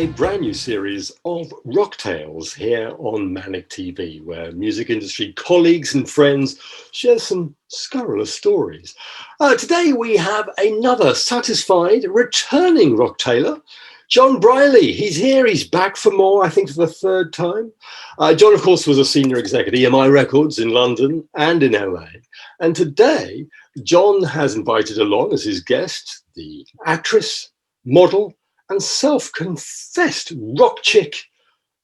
a brand new series of Rock Tales here on Manic TV, where music industry colleagues and friends share some scurrilous stories. Today we have another satisfied, returning rock tailor, John Briley. He's here, he's back for more, I think for the third time. John, of course, was a senior exec at EMI Records in London and in LA. And today, John has invited along as his guest the actress, model, and self-confessed rock chick,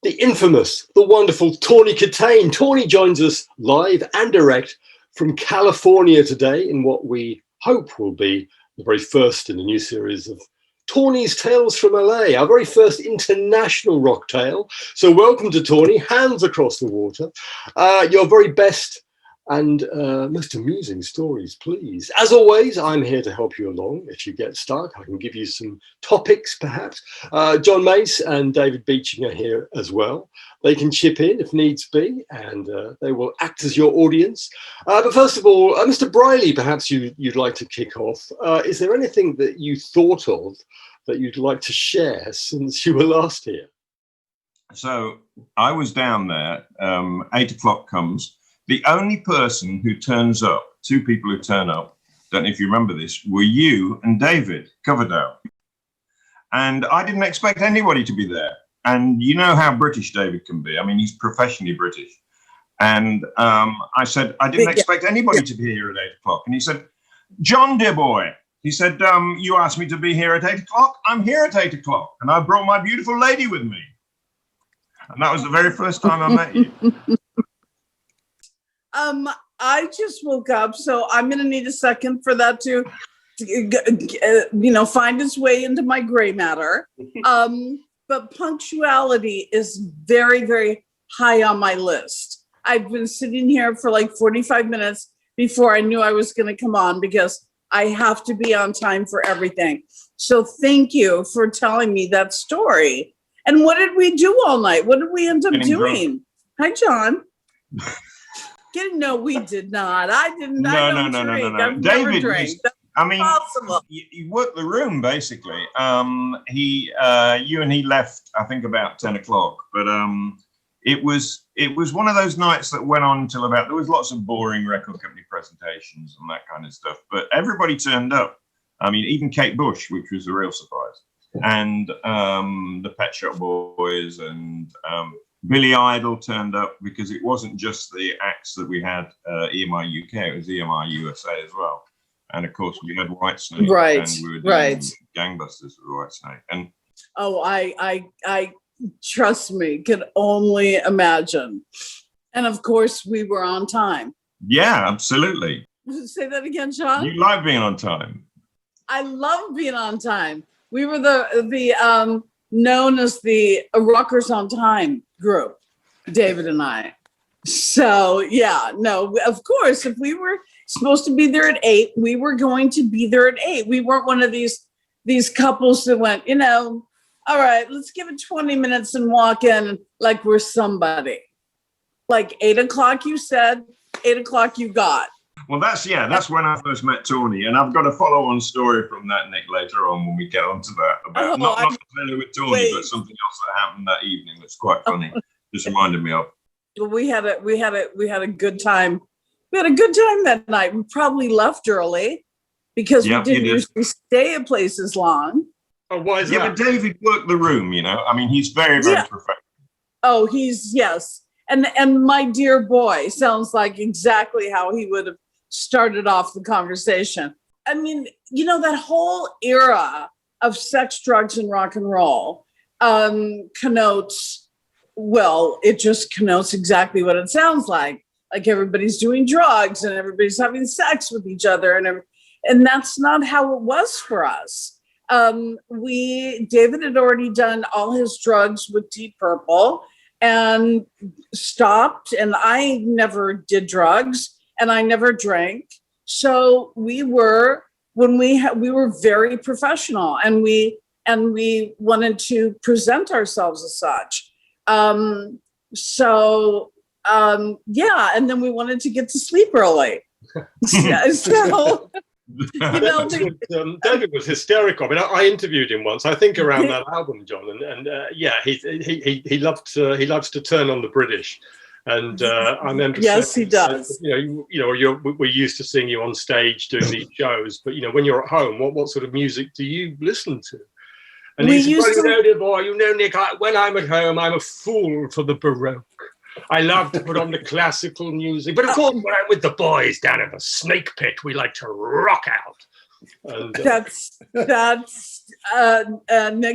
the infamous, the wonderful Tawny Kitaen. Tawny joins us live and direct from California today in what we hope will be the very first in a new series of Tawny's Tales from LA, our very first international rock tale. So welcome to Tawny, hands across the water. Your very best and most amusing stories, please. As always, I'm here to help you along. If you get stuck, I can give you some topics, perhaps. John Mace and David Beeching are here as well. They can chip in if needs be, and they will act as your audience. But first of all, Mr. Briley, perhaps you'd like to kick off. Is there anything that you thought of that you'd like to share since you were last here? So I was down there, 8 o'clock comes. The only person who turns up, two people who turn up, don't know if you remember this, were you and David Coverdale. And I didn't expect anybody to be there. And you know how British David can be. I mean, he's professionally British. And I said, I didn't expect anybody to be here at 8 o'clock. And he said, John, dear boy, he said, you asked me to be here at 8 o'clock. I'm here at 8 o'clock. And I brought my beautiful lady with me. And that was the very first time I met you. I just woke up, so I'm going to need a second for that to find its way into my gray matter. But punctuality is very, very high on my list. I've been sitting here for like 45 minutes before I knew I was going to come on because I have to be on time for everything. So thank you for telling me that story. And what did we do all night? What did we end up doing? Hi, John. No, we did not. I didn't. No. David, you worked the room basically. You and he left, I think, about 10 o'clock. But it was one of those nights that went on until about. There was lots of boring record company presentations and that kind of stuff. But everybody turned up. I mean, even Kate Bush, which was a real surprise, and the Pet Shop Boys and. Billy Idol turned up because it wasn't just the acts that we had EMI UK, it was EMI USA as well. And of course we had Whitesnake, and we were doing gangbusters with Whitesnake. And I trust me, can only imagine. And of course we were on time. Yeah, absolutely. Say that again, John. You like being on time. I love being on time. We were the known as the Rockers on Time group, David and I. So yeah, no, of course, if we were supposed to be there at 8, we were going to be there at 8. We weren't one of these couples that went, all right, let's give it 20 minutes and walk in like we're somebody. Like 8 o'clock you said, 8 o'clock you got. Well, that's when I first met Tawny, and I've got a follow-on story from that, Nick, later on when we get onto that. About not necessarily with Tawny, but something else that happened that evening that's quite funny. Just reminded me of. Well, we had a good time. We had a good time that night. We probably left early because we didn't usually stay at places long. Oh, why is that? Yeah, but David worked the room. I mean, he's very, very professional. Oh, yes. And my dear boy sounds like exactly how he would have started off the conversation. I mean, that whole era of sex, drugs, and rock and roll connotes exactly what it sounds like. Like everybody's doing drugs and everybody's having sex with each other. And that's not how it was for us. David had already done all his drugs with Deep Purple and stopped. And I never did drugs. And I never drank. So we were very professional, and we wanted to present ourselves as such. And then we wanted to get to sleep early. So David was hysterical. I mean, I interviewed him once, I think around that album, John, and yeah, he loves to turn on the British. And I remember yes, he does. We're used to seeing you on stage doing these shows, but when you're at home, what sort of music do you listen to? And he said, well, Nick, when I'm at home, I'm a fool for the Baroque. I love to put on the classical music, but of course, when I'm with the boys down at the Snake Pit, we like to rock out. And, that's Nick.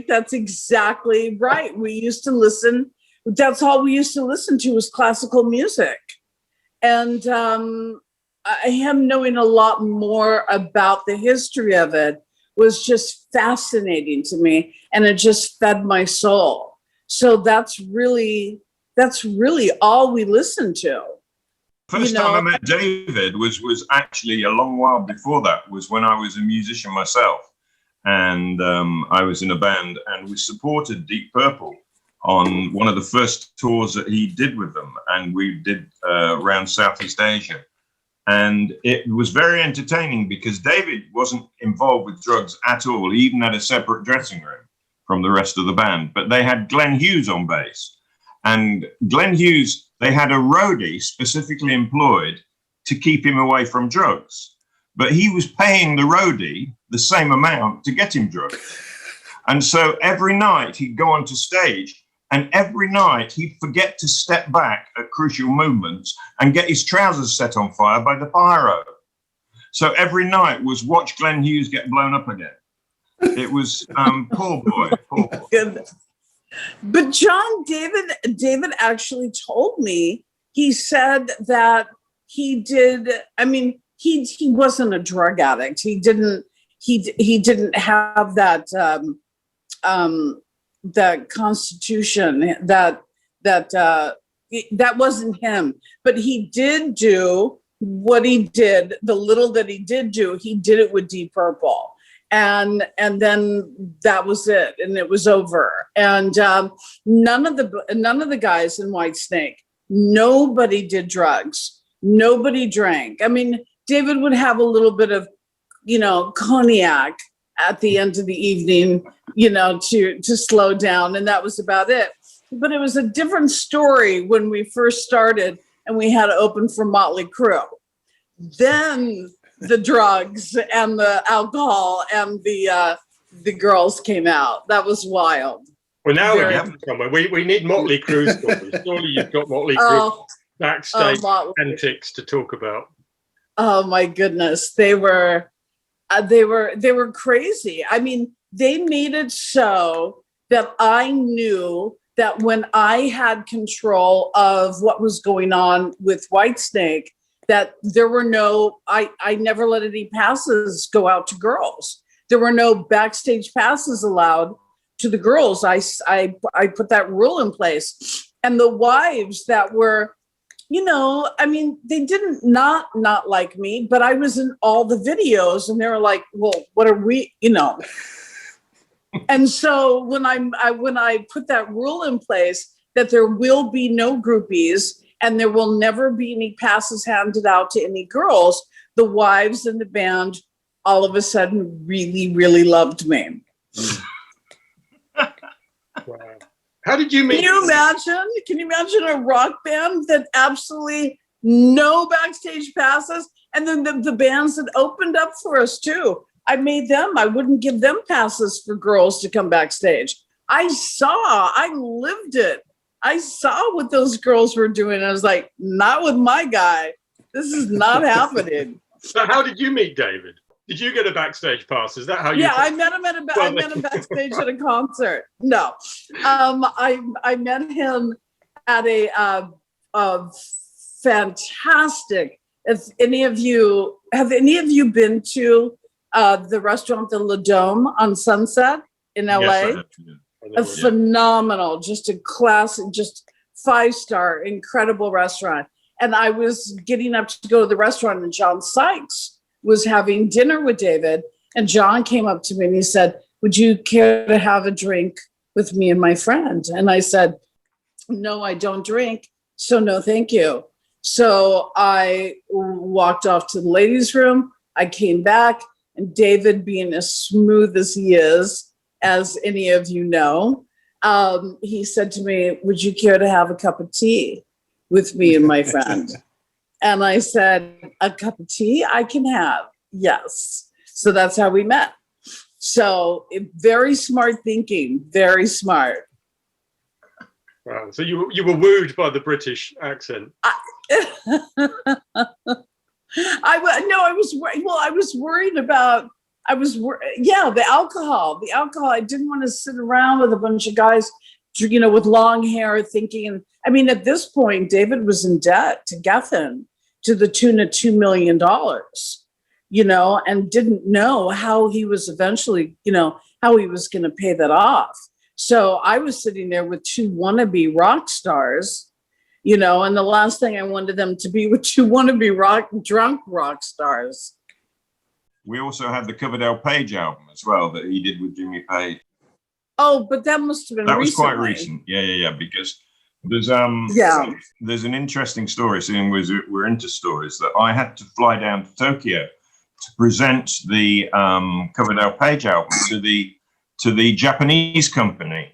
That's exactly right. We used to listen. That's all we used to listen to was classical music, and him knowing a lot more about the history of it was just fascinating to me, and it just fed my soul. So that's really all we listened to. First time I met David was actually a long while before that, was when I was a musician myself. And I was in a band, and we supported Deep Purple on one of the first tours that he did with them. And we did around Southeast Asia. And it was very entertaining because David wasn't involved with drugs at all. He even had a separate dressing room from the rest of the band. But they had Glenn Hughes on bass. And Glenn Hughes, they had a roadie specifically employed to keep him away from drugs. But he was paying the roadie the same amount to get him drugs. And so every night he'd go onto stage, and every night he'd forget to step back at crucial moments and get his trousers set on fire by the pyro. So every night was watch Glenn Hughes get blown up again. It was poor boy. Goodness. But John, David actually told me, he said that he did, I mean, he wasn't a drug addict. He didn't have that that constitution, that wasn't him. But he did do what he did, the little that he did do, he did it with Deep Purple. And then that was it, and it was over. And none of the guys in Whitesnake, nobody did drugs, nobody drank. I mean, David would have a little bit of, cognac at the end of the evening, to slow down, and that was about it. But it was a different story when we first started and we had to open for Motley Crue. Then the drugs and the alcohol and the girls came out. That was wild. Well, now we're getting somewhere. We need Motley Crue stories. Surely you've got Motley Crue backstage antics to talk about. Oh my goodness, they were crazy. I mean, they made it so that I knew that when I had control of what was going on with Whitesnake, that there were I never let any passes go out to girls. There were no backstage passes allowed to the girls. I put that rule in place. And the wives that were, they didn't not like me, but I was in all the videos, and they were like, well, what are we, And so when I put that rule in place that there will be no groupies and there will never be any passes handed out to any girls, the wives in the band all of a sudden really, really loved me. Wow. How did you meet? Can you imagine a rock band that absolutely no backstage passes? And then the bands that opened up for us too. I wouldn't give them passes for girls to come backstage. I lived it. I saw what those girls were doing. I was like, not with my guy. This is not happening. So how did you meet David? Did you get a backstage pass? Is that how you? Yeah, I met him backstage at a concert. No, I met him at a fantastic. Have any of you been to the restaurant, the Le Dome on Sunset in LA? Yes, a phenomenal, just a classic, just 5-star, incredible restaurant. And I was getting up to go to the restaurant, and John Sykes was having dinner with David. And John came up to me and he said, would you care to have a drink with me and my friend? And I said, no, I don't drink. So no, thank you. So I walked off to the ladies' room. I came back, and David, being as smooth as he is, as any of you know, he said to me, would you care to have a cup of tea with me and my friend? And I said, a cup of tea I can have. Yes. So that's how we met. So very smart thinking, very smart. Wow. So you were wooed by the British accent. I was worried about, the alcohol. The alcohol, I didn't want to sit around with a bunch of guys, you know, with long hair thinking, I mean, at this point, David was in debt to Geffen to the tune of $2 million, you know, and didn't know how he was eventually, you know, how he was going to pay that off. So I was sitting there with two wannabe rock stars, you know, and the last thing I wanted them to be with two wannabe drunk rock stars. We also had the Coverdale Page album as well that he did with Jimmy Page. Oh, but that must have been that recently. was quite recent. Yeah. Because there's there's an interesting story. Seeing we're into stories, that I had to fly down to Tokyo to present the Coverdale Page album to the Japanese company.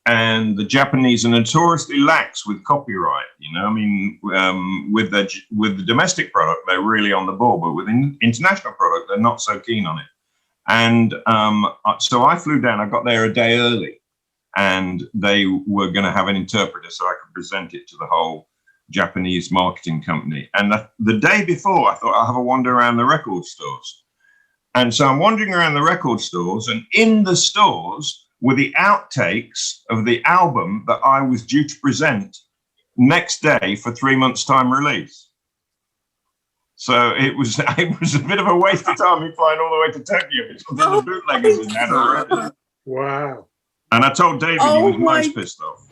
And the Japanese are notoriously lax with copyright. You know, I mean, with the domestic product, they're really on the ball, but with international product, they're not so keen on it. And so I flew down. I got there a day early, and they were going to have an interpreter so I could present it to the whole Japanese marketing company. And the day before, I thought I'll have a wander around the record stores. And so I'm wandering around the record stores, and in the stores were the outtakes of the album that I was due to present next day for 3 months' time release. So it was a bit of a waste of time me flying all the way to Tokyo because the bootleggers had had already. Wow. And I told David he was most pissed off.